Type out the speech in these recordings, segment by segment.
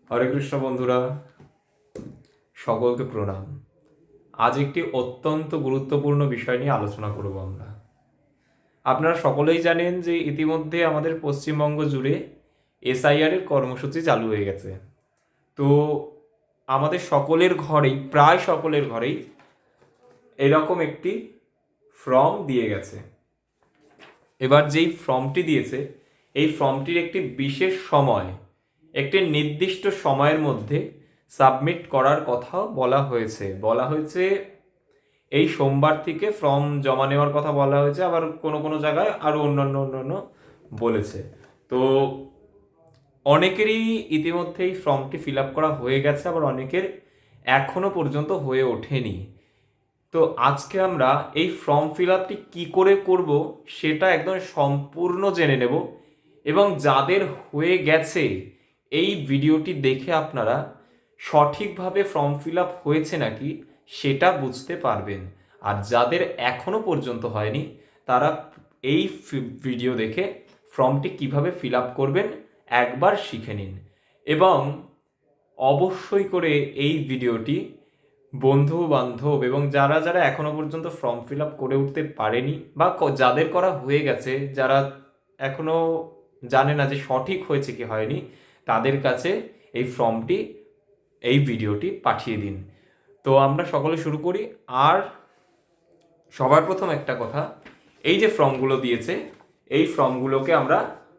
হরে কৃষ্ণ বন্ধুরা, সকলকে প্রণাম। আজ একটি অত্যন্ত গুরুত্বপূর্ণ বিষয় নিয়ে আলোচনা করব আমরা। আপনারা সকলেই জানেন যে ইতিমধ্যে আমাদের পশ্চিমবঙ্গ জুড়ে এসআইআর এর কর্মসূচি চালু হয়ে গেছে। তো আমাদের সকলের ঘরেই, প্রায় সকলের ঘরেই এরকম একটি ফর্ম দিয়ে গেছে। এবার যেই ফর্মটি দিয়েছে, এই ফর্মটির একটি বিশেষ সময়, একটি নির্দিষ্ট সময়ের মধ্যে সাবমিট করার কথা বলা হয়েছে এই সোমবার থেকে ফর্ম জমা নেওয়ার কথা বলা হয়েছে। আবার কোনো কোনো জায়গায় আরও অন্যান্য বলেছে। তো অনেকেরই ইতিমধ্যেই ফর্মটি ফিল আপ করা হয়ে গেছে, আবার অনেকের এখনো পর্যন্ত হয়ে ওঠেনি। তো আজকে আমরা এই ফর্ম ফিল আপটি কী করে করব সেটা একদম সম্পূর্ণ জেনে নেব, এবং যাদের হয়ে গেছে এই ভিডিওটি দেখে আপনারা সঠিকভাবে ফর্ম ফিল আপ হয়েছে নাকি সেটা বুঝতে পারবেন। আর যাদের এখনো পর্যন্ত হয়নি তারা এই ভিডিও দেখে ফর্মটি কিভাবে ফিল আপ করবেন একবার শিখে নিন, এবং অবশ্যই করে এই ভিডিওটি বন্ধু বান্ধব এবং যারা যারা এখনো পর্যন্ত ফর্ম ফিল আপ করে উঠতে পারেনি বা যাদের করা হয়ে গেছে, যারা এখনো জানে না যে সঠিক হয়েছে কি হয়নি, তাদের কাছে এই ভিডিওটি পাঠিয়ে দিন। তো আমরা সকলে শুরু করি। আর সবার প্রথম একটা কথা, এই যে ফর্মগুলো দিয়েছে এই ফর্মগুলোকে আমরা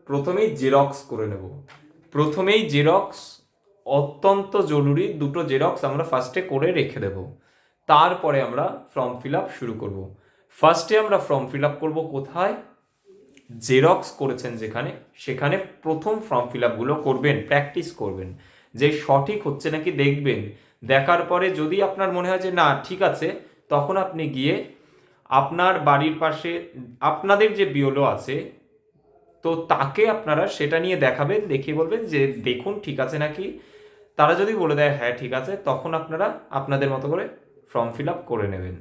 প্রথমেই জেরক্স করে নেব। প্রথমেই জেরক্স অত্যন্ত জরুরি, দুটো জেরক্স আমরা ফার্স্টে করে রেখে দেব, তারপরে আমরা ফর্ম ফিল আপ শুরু করব। ফার্স্টে আমরা ফর্ম ফিল আপ করবো কোথায়? জেরক্স করেছেন যেখানে, সেখানে প্রথম ফর্ম ফিল আপগুলো করবেন, প্র্যাকটিস করবেন যে সঠিক হচ্ছে নাকি দেখবেন। দেখার পরে যদি আপনার মনে হয় যে না ঠিক আছে, তখন আপনি গিয়ে আপনার বাড়ির পাশে আপনাদের যে বিওলো আছে, তো তাকে আপনারা সেটা নিয়ে দেখাবেন, দেখিয়ে বলবেন যে দেখুন ঠিক আছে নাকি। তারা যদি বলে দেয় হ্যাঁ ঠিক আছে, তখন আপনারা আপনাদের মতো করে ফর্ম ফিল আপ করে নেবেন।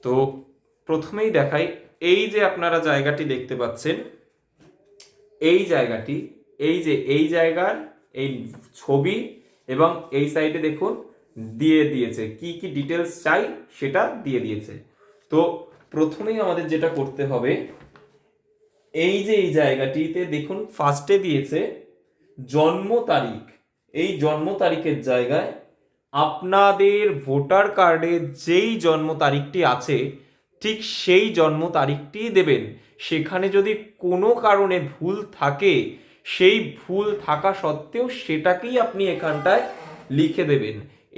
তো প্রথমেই দেখাই, এই যে আপনারা জায়গাটি দেখতে পাচ্ছেন, এই জায়গাটি, এই জায়গার এই ছবি, এবং এই সাইডে দেখুন দিয়ে দিয়েছে কি কি ডিটেলস চাই সেটা দিয়ে দিয়েছে। তো প্রথমেই আমাদের যেটা করতে হবে, এই যে এই জায়গাটিতে দেখুন ফার্স্টে দিয়েছে জন্ম তারিখ। এই জন্ম তারিখের জায়গায় আপনাদের ভোটার কার্ডে যেই জন্ম তারিখটি আছে ঠিক সেই জন্ম তারিখটি দেবেন। সেখানে যদি কোনো কারণে ভুল থাকে, সেই ভুল থাকা সত্ত্বেও সেটাকেই আপনি এখানটায় লিখে দেবেন।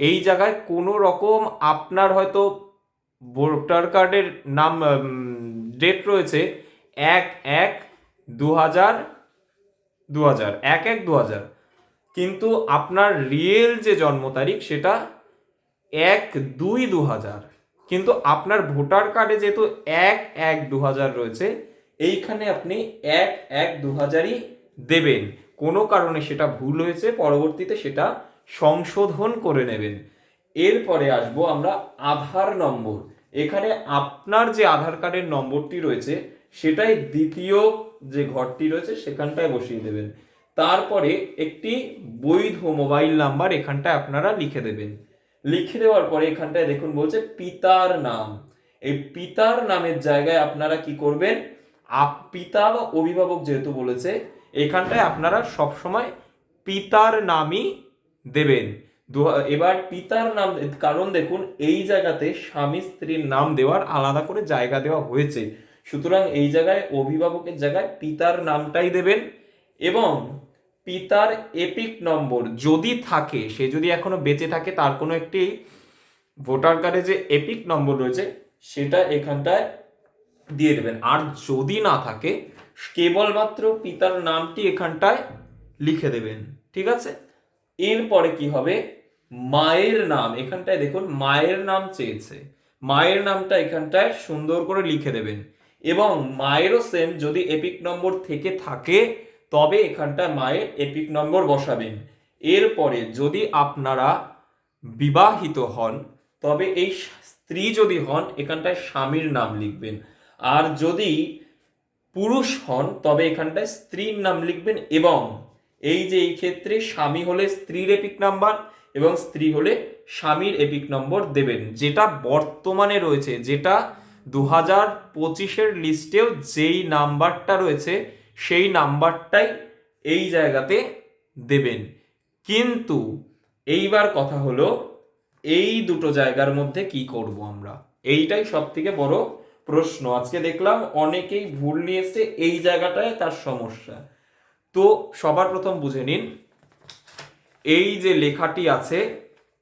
এই জায়গায় কোনো রকম আপনার হয়তো ভোটার কার্ডের নাম ডেট রয়েছে 1/1/2000, 1/1/2000, কিন্তু আপনার রিয়েল যে জন্ম তারিখ সেটা 1/2/2000। কিন্তু আপনার ভোটার কার্ডে যেহেতু 1/1/2000 রয়েছে, এইখানে আপনি 1/1/2000ই দেবেন। কোনো কারণে সেটা ভুল হয়েছে, পরবর্তীতে সেটা সংশোধন করে নেবেন। এরপরে আসবো আমরা আধার নম্বর। এখানে আপনার যে আধার কার্ডের নম্বরটি রয়েছে সেটাই দ্বিতীয় যে ঘরটি রয়েছে সেখানটায় বসিয়ে দেবেন। তারপরে একটি বৈধ মোবাইল নাম্বার এখানটায় আপনারা লিখে দেবেন। লিখে দেওয়ার পরে এখানটায় দেখুন বলছে পিতার নাম। এই পিতার নামের জায়গায় আপনারা কি করবেন? পিতা বা অভিভাবক যেহেতু বলেছে, এখানটায় আপনারা সবসময় পিতার নামই দেবেন। এবার পিতার নাম, কারণ দেখুন এই জায়গাতে স্বামী স্ত্রীর নাম দেওয়ার আলাদা করে জায়গা দেওয়া হয়েছে, সুতরাং এই জায়গায় অভিভাবকের জায়গায় পিতার নামটাই দেবেন। এবং পিতার এপিক নম্বর যদি থাকে, সে যদি এখনো বেঁচে থাকে, তার কোনো একটি ভোটার কার্ডে যে এপিক নম্বর রয়েছে সেটা এখানটায় দিয়ে দেবেন। আর যদি না থাকে, কেবলমাত্র পিতার নামটি এখানটায় লিখে দেবেন। ঠিক আছে? এরপরে কি হবে? মায়ের নাম, এখানটায় দেখুন মায়ের নাম চেয়েছে, মায়ের নামটা এখানটায় সুন্দর করে লিখে দেবেন। এবং মায়েরও সেম যদি এপিক নম্বর থেকে থাকে তবে এখানটায় মায়ের এপিক নম্বর বসাবেন। এরপরে যদি আপনারা বিবাহিত হন, তবে এই স্ত্রী যদি হন এখানটায় স্বামীর নাম লিখবেন। আর যদি পুরুষ হন তবে এখানটায় স্ত্রীর নাম লিখবেন। এবং এই যে এই ক্ষেত্রে স্বামী হলে স্ত্রীর এপিক নাম্বার এবং স্ত্রী হলে স্বামীর এপিক নম্বর দেবেন, যেটা বর্তমানে রয়েছে, যেটা 2025-এর লিস্টেও যেই নাম্বারটা রয়েছে সেই নাম্বারটাই এই জায়গাতে দেবেন। কিন্তু এইবার কথা হলো এই দুটো জায়গার মধ্যে কি করব আমরা, এইটাই সব থেকে বড় প্রশ্ন। আজকে দেখলাম অনেকেই ভুল নিয়ে এসছে, এই জায়গাটায় তার সমস্যা। তো সবার প্রথম বুঝে নিন, এই যে লেখাটি আছে,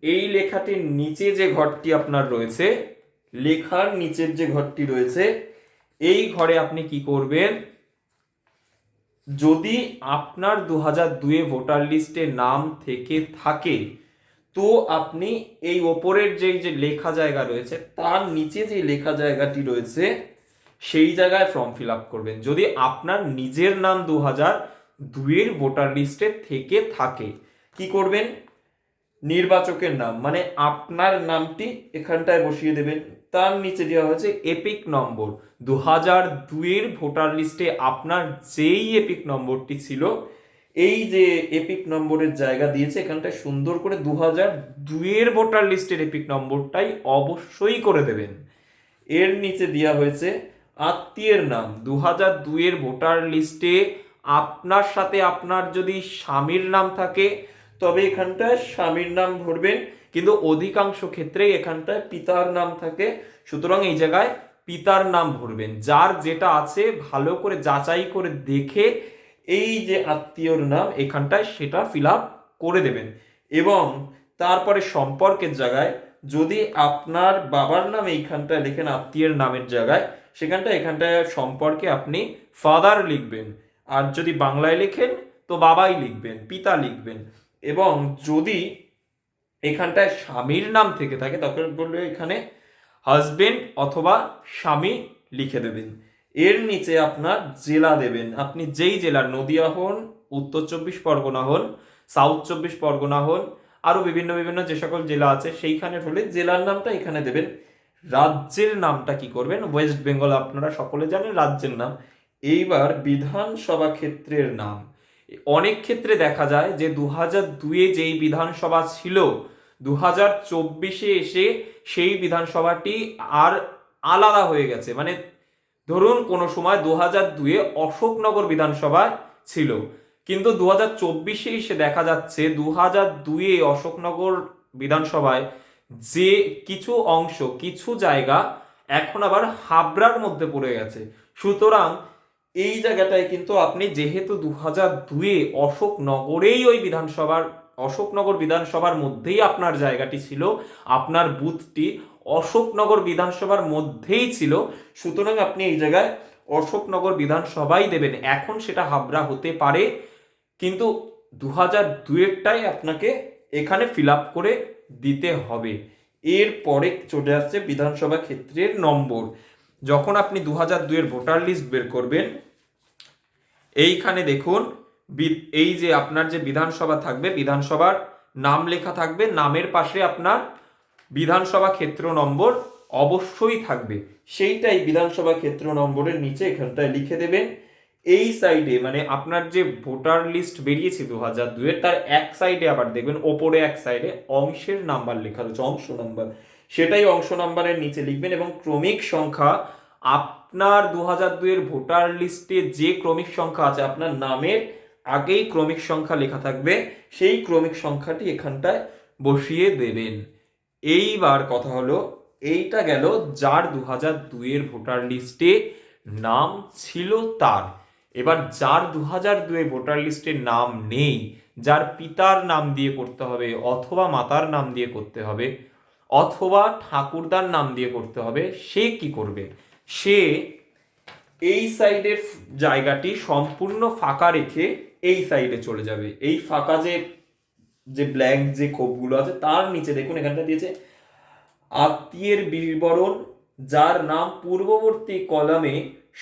এই লেখাটির নিচে যে ঘরটি আপনার রয়েছে, লেখার নিচের যে ঘরটি রয়েছে, এই ঘরে আপনি কি করবেন, যদি আপনার 2002-এ ভোটার লিস্টে নাম থেকে থাকে তো আপনি এই ওপরের যে লেখা জায়গা রয়েছে তার নিচে যে লেখা জায়গাটি রয়েছে সেই জায়গায় ফর্ম ফিল আপ করবেন। যদি আপনার নিজের নাম 2002-এর ভোটার লিস্টে থেকে থাকে, কি করবেন, নির্বাচকের নাম মানে আপনার নামটি এখানটায় বসিয়ে দেবেন। তার নিচে দেওয়া হয়েছে এপিক নম্বর, 2002-এর ভোটার লিস্টে আপনার যেই এপিক নম্বরটি ছিল, এই যে এপিক নম্বরের জায়গা দিয়েছে এখানটায় সুন্দর করে 2002-এর ভোটার লিস্টের এপিক নম্বরটাই অবশ্যই করে দেবেন। এর নিচে দেওয়া হয়েছে আত্মীয়ের নাম, 2002-এর ভোটার লিস্টে আপনার সাথে আপনার যদি স্বামীর নাম থাকে তবে এখানটায় স্বামীর নাম ভরবেন, কিন্তু অধিকাংশ ক্ষেত্রেই এখানটায় পিতার নাম থাকে, সুতরাং এই জায়গায় পিতার নাম ভরবেন। যার যেটা আছে ভালো করে যাচাই করে দেখে এই যে আত্মীয়র নাম এখানটায় সেটা ফিল আপ করে দেবেন। এবং তারপরে সম্পর্কের জায়গায় যদি আপনার বাবার নাম এইখানটায় লেখেন আত্মীয়ের নামের জায়গায়, সেখানটায় এখানটায় সম্পর্কে আপনি ফাদার লিখবেন, আর যদি বাংলায় লেখেন তো বাবাই লিখবেন, পিতা লিখবেন। এবং যদি এখানটায় স্বামীর নাম থেকে থাকে তখন বললে এখানে হাজবেন্ড অথবা স্বামী লিখে দেবেন। এর নিচে আপনার জেলা দেবেন, আপনি যেই জেলার, নদিয়া হন, উত্তর 24 পরগনা হন, সাউথ 24 পরগনা হন, আরো বিভিন্ন বিভিন্ন যে সকল জেলা আছে সেইখানে হলে জেলার নামটা এখানে দেবেন। রাজ্যের নামটা কি করবেন, ওয়েস্ট বেঙ্গল আপনারা সকলে জানেন রাজ্যের নাম। এইবার বিধানসভা ক্ষেত্রের নাম, অনেক ক্ষেত্রে দেখা যায় যে 2002-এ যেই বিধানসভা ছিল 2024-এ এসে সেই বিধানসভাটি আর আলাদা হয়ে গেছে। মানে ধরুন কোনো সময় 2002-এ অশোকনগর বিধানসভা ছিল, কিন্তু 2024-এ এসে দেখা যাচ্ছে 2002-এ অশোকনগর বিধানসভায় যে কিছু অংশ, কিছু জায়গা এখন আবার হাবড়ার মধ্যে পড়ে গেছে। সুতরাং এই জায়গাটায় কিন্তু আপনি যেহেতু 2002-এ অশোকনগরেই ওই বিধানসভার, অশোকনগর বিধানসভার মধ্যেই আপনার জায়গাটি ছিল, আপনার বুথটি অশোকনগর বিধানসভার মধ্যেই ছিল, সুতরাং আপনি এই জায়গায় অশোকনগর বিধানসভাই দেবেন। এখন সেটা হাবড়া হতে পারে, কিন্তু 2002-এরটাই আপনাকে এখানে ফিল আপ করে দিতে হবে। এরপরে চলে আসছে বিধানসভা ক্ষেত্রের নম্বর। যখন আপনি 2002-এর ভোটার লিস্ট বের করবেন, এইখানে দেখুন এই যে আপনার যে বিধানসভা থাকবে, বিধানসভার নাম লেখা থাকবে, নামের পাশে আপনার বিধানসভা ক্ষেত্র নম্বর অবশ্যই থাকবে, সেইটাই বিধানসভা ক্ষেত্র নম্বরের নিচে এখানটায় লিখে দেবেন। এই সাইডে মানে আপনার যে ভোটার লিস্ট বেরিয়েছে 2002-এর, তার এক সাইডে আবার দেখবেন ওপরে এক সাইডে অংশের নাম্বার লেখা রয়েছে, অংশ নাম্বার, সেটাই অংশ নাম্বারের নিচে লিখবেন। এবং ক্রমিক সংখ্যা, আপনার 2002-এর ভোটার লিস্টে যে ক্রমিক সংখ্যা আছে আপনার নামের আগেই ক্রমিক সংখ্যা লেখা থাকবে, সেই ক্রমিক সংখ্যাটি এখানটায় বসিয়ে দেবেন। এইবার কথা হলো, এইটা গেল যার 2002-এর ভোটার লিস্টে নাম ছিল তার। এবার যার 2002-এ ভোটার লিস্টে নাম নেই, যার পিতার নাম দিয়ে করতে হবে অথবা মাতার নাম দিয়ে করতে হবে অথবা ঠাকুরদার নাম দিয়ে করতে হবে, সে কি করবে, সে এই সাইডের জায়গাটি সম্পূর্ণ ফাঁকা রেখে এই সাইডে চলে যাবে। এই ফাঁকা যে ব্ল্যাঙ্ক যে কোপগুলো আছে তার নিচে দেখুন এখানটা দিয়েছে আত্মীয়ের বিবরণ, যার নাম পূর্ববর্তী কলামে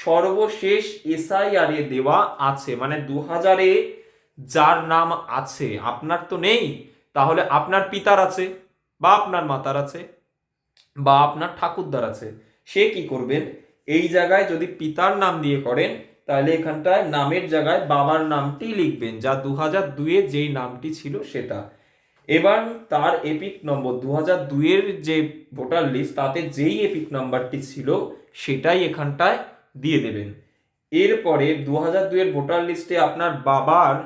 সর্বশেষ এসআইআর-এ দেওয়া আছে। মানে 2000-এ যার নাম আছে, আপনার তো নেই, তাহলে আপনার পিতার আছে বা আপনার মাতার আছে বা আপনার ঠাকুরদার আছে, সে কি করবেন, এই জায়গায় যদি পিতার নাম দিয়ে করেন তাহলে এখানটায় নামের জায়গায় বাবার নামটি লিখবেন, যা 2002-এ যেই নামটি ছিল সেটা। এবার তার এপিক নম্বর 2002-এর যে ভোটার লিস্ট তাতে যেই এপিক নাম্বারটি ছিল সেটাই এখানটায় দিয়ে দেবেন। এরপরে 2002-এর ভোটার লিস্টে আপনার বাবার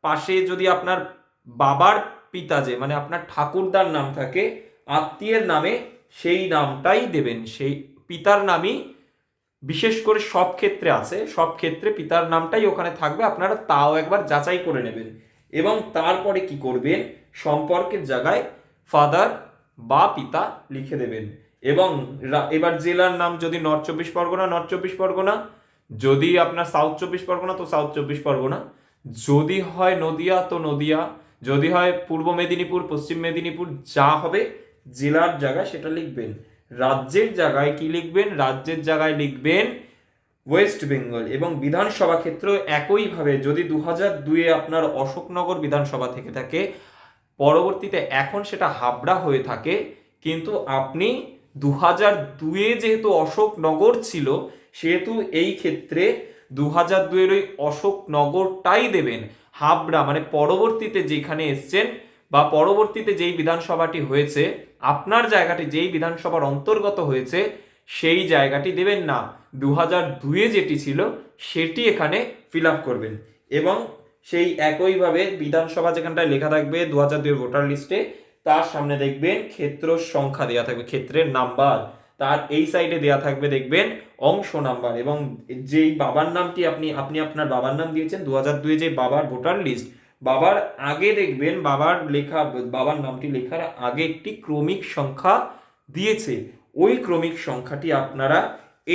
পাশে যদি আপনার বাবার পিতা যে মানে আপনার ঠাকুরদার নাম থাকে, আত্মীয়ের নামে সেই নামটাই দেবেন, সেই পিতার নামই বিশেষ করে সব ক্ষেত্রে আছে, সব ক্ষেত্রে পিতার নামটাই ওখানে থাকবে, আপনারা তাও একবার যাচাই করে নেবেন। এবং তারপরে কি করবেন, সম্পর্কের জায়গায় ফাদার বা পিতা লিখে দেবেন। এবং এবার জেলার নাম যদি নর্থ চব্বিশ পরগনা, নর্থ চব্বিশ পরগনা, যদি আপনার সাউথ চব্বিশ পরগনা তো সাউথ চব্বিশ পরগনা, যদি হয় নদিয়া তো নদিয়া, যদি হয় পূর্ব মেদিনীপুর, পশ্চিম মেদিনীপুর, যা হবে জেলার জায়গায় সেটা লিখবেন। রাজ্যের জায়গায় কি লিখবেন, রাজ্যের জায়গায় লিখবেন ওয়েস্ট বেঙ্গল। এবং বিধানসভা ক্ষেত্র একইভাবে, যদি 2002-এ আপনার অশোকনগর বিধানসভা থেকে থাকে, পরবর্তীতে এখন সেটা হাবড়া হয়ে থাকে, কিন্তু আপনি 2002-এ যেহেতু অশোকনগর ছিল সেহেতু এই ক্ষেত্রে 2002-এর ওই অশোকনগরটাই দেবেন। হাবড়া মানে পরবর্তীতে যেখানে এসছেন বা পরবর্তীতে যেই বিধানসভাটি হয়েছে, আপনার জায়গাটি যেই বিধানসভার অন্তর্গত হয়েছে সেই জায়গাটি দেবেন না, 2002-এ যেটি ছিল সেটি এখানে ফিল আপ করবেন। এবং সেই একইভাবে বিধানসভা যেখানটায় লেখা থাকবে 2002-এর ভোটার লিস্টে, তার সামনে দেখবেন ক্ষেত্র সংখ্যা দেওয়া থাকবে, ক্ষেত্রের নাম্বার, তার এই সাইডে দেওয়া থাকবে দেখবেন অংশ নাম্বার। এবং যেই বাবার নামটি আপনি আপনার বাবার নাম দিয়েছেন 2002-এ যে বাবার ভোটার লিস্ট, বাবার আগে দেখবেন বাবার লেখা, বাবার নামটি লেখার আগে একটি ক্রমিক সংখ্যা দিয়েছে, ওই ক্রমিক সংখ্যাটি আপনারা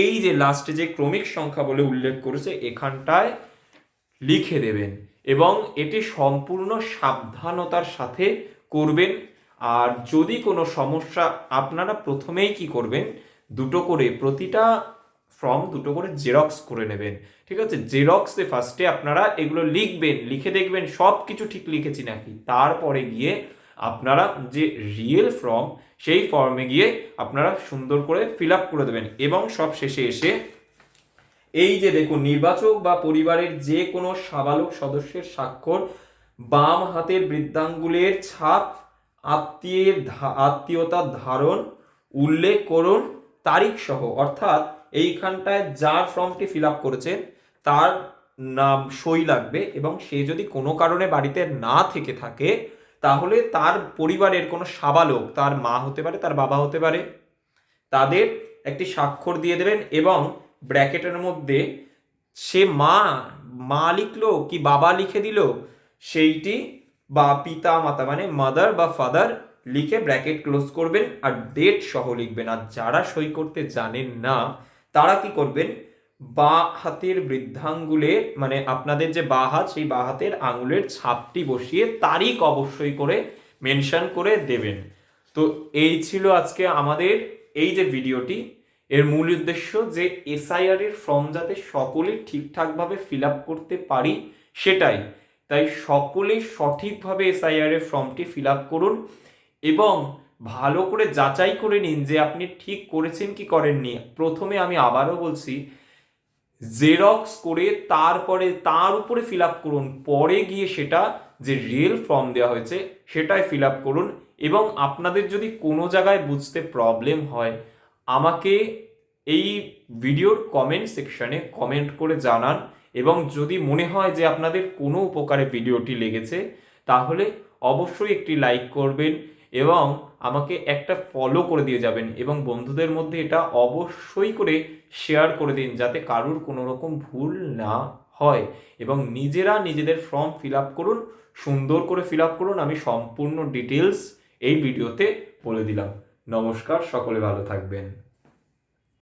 এই যে লাস্টে যে ক্রমিক সংখ্যা বলে উল্লেখ করেছে এখানটায় লিখে দেবেন। এবং এটি সম্পূর্ণ সাবধানতার সাথে করবেন। আর যদি কোনো সমস্যা, আপনারা প্রথমেই কি করবেন, দুটো করে প্রতিটা ফর্ম দুটো করে জেরক্স করে নেবেন, ঠিক আছে? জেরক্সে ফার্স্টে আপনারা এগুলো লিখবেন, লিখে দেখবেন সব কিছু ঠিক লিখেছি নাকি, তারপরে গিয়ে আপনারা যে রিয়েল ফর্ম সেই ফর্মে গিয়ে আপনারা সুন্দর করে ফিল আপ করে দেবেন। এবং সব শেষে এসে এই যে দেখুন, নির্বাচক বা পরিবারের যে কোনো সাবালক সদস্যের স্বাক্ষর, বাম হাতের বৃদ্ধাঙ্গুলের ছাপ, আত্মীয়তার ধারণ উল্লেখ করুন তারিখ সহ, অর্থাৎ এইখানটায় যার ফর্মটি ফিল আপ করেছেন তার নাম সই লাগবে। এবং সে যদি কোনো কারণে বাড়িতে না থেকে থাকে তাহলে তার পরিবারের কোনো সাবালক, তার মা হতে পারে, তার বাবা হতে পারে, তাদের একটি স্বাক্ষর দিয়ে দেবেন। এবং ব্র্যাকেটের মধ্যে সে মা লিখলো কি বাবা লিখে দিল সেইটি, বা পিতা মাতা মানে মাদার বা ফাদার লিখে ব্র্যাকেট ক্লোজ করবেন আর ডেট সহ লিখবেন। আর যারা সই করতে জানেন না তারা কি করবেন, বা হাতের বৃদ্ধাঙ্গুলে মানে আপনাদের যে বা হাত সেই বা হাতের আঙুলের ছাপটি বসিয়ে তারিখ অবশ্যই করে মেনশন করে দেবেন। তো এই ছিল আজকে আমাদের এই যে ভিডিওটি, এর মূল উদ্দেশ্য যে এসআইআর এর ফর্ম যাতে সকলে ঠিকঠাকভাবে ফিল আপ করতে পারি সেটাই। তাই সকলে সঠিকভাবে এসআইআর এর ফর্মটি ফিল আপ করুন এবং ভালো করে যাচাই করে নিন যে আপনি ঠিক করেছেন কি করেননি। প্রথমে আমি আবারও বলছি, জেরক্স করে তারপরে তার উপরে ফিল আপ করুন, পরে গিয়ে সেটা যে রিয়েল ফর্ম দেওয়া হয়েছে সেটাই ফিল আপ করুন। এবং আপনাদের যদি কোনো জায়গায় বুঝতে প্রবলেম হয় আমাকে এই ভিডিওর কমেন্ট সেকশনে কমেন্ট করে জানান। এবং যদি মনে হয় যে আপনাদের কোনো উপকারে ভিডিওটি লেগেছে তাহলে অবশ্যই একটি লাইক করবেন এবং আমাকে একটা ফলো করে দিয়ে যাবেন। এবং বন্ধুদের মধ্যে এটা অবশ্যই করে শেয়ার করে দিন যাতে কারুর কোনো রকম ভুল না হয়। এবং নিজেরা নিজেদের ফর্ম ফিল আপ করুন, সুন্দর করে ফিল আপ করুন। আমি সম্পূর্ণ ডিটেলস এই ভিডিওতে বলে দিলাম। নমস্কার, সকলে ভালো থাকবেন।